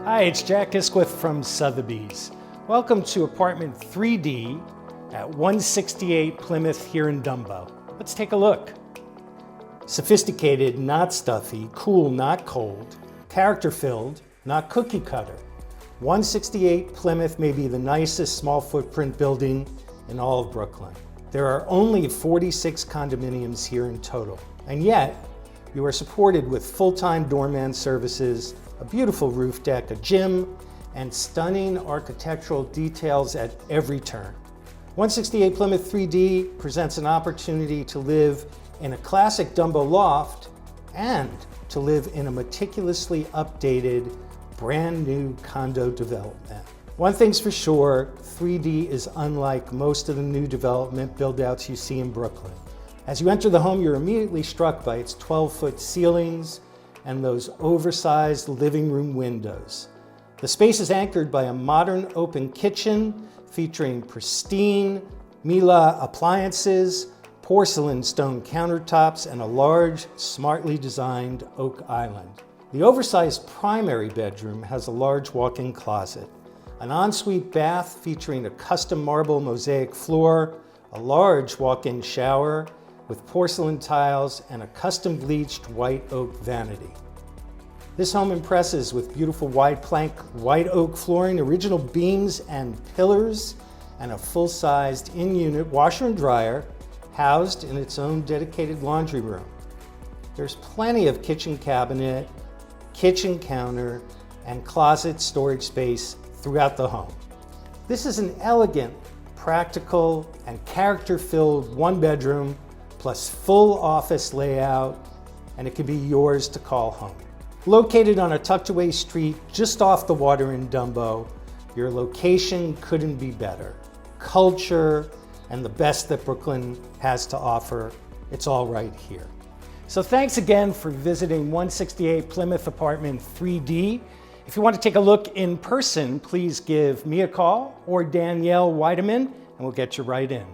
Hi, it's Jack Isquith from Sotheby's. Welcome to apartment 3D at 168 Plymouth here in DUMBO. Let's take a look. Sophisticated, not stuffy, cool, not cold, character-filled, not cookie cutter. 168 Plymouth may be the nicest small footprint building in all of Brooklyn. There are only 46 condominiums here in total, and yet you are supported with full-time doorman services, a beautiful roof deck, a gym, and stunning architectural details at every turn. 168 Plymouth 3D presents an opportunity to live in a classic DUMBO loft and to live in a meticulously updated, brand new condo development. One thing's for sure, 3D is unlike most of the new development build-outs you see in Brooklyn. As you enter the home, you're immediately struck by its 12-foot ceilings and those oversized living room windows. The space is anchored by a modern open kitchen featuring pristine Miele appliances, porcelain stone countertops, and a large, smartly designed oak island. The oversized primary bedroom has a large walk-in closet, an ensuite bath featuring a custom marble mosaic floor, a large walk-in shower with porcelain tiles, and a custom bleached white oak vanity. This home impresses with beautiful wide plank white oak flooring, original beams and pillars, and a full-sized in-unit washer and dryer housed in its own dedicated laundry room. There's plenty of kitchen cabinet, kitchen counter, and closet storage space throughout the home. This is an elegant, practical, and character-filled one-bedroom plus full office layout, and it can be yours to call home. Located on a tucked-away street just off the water in DUMBO, your location couldn't be better. Culture and the best that Brooklyn has to offer, it's all right here. So thanks again for visiting 168 Plymouth apartment 3D. If you want to take a look in person, please give me a call or Danielle Weideman, and we'll get you right in.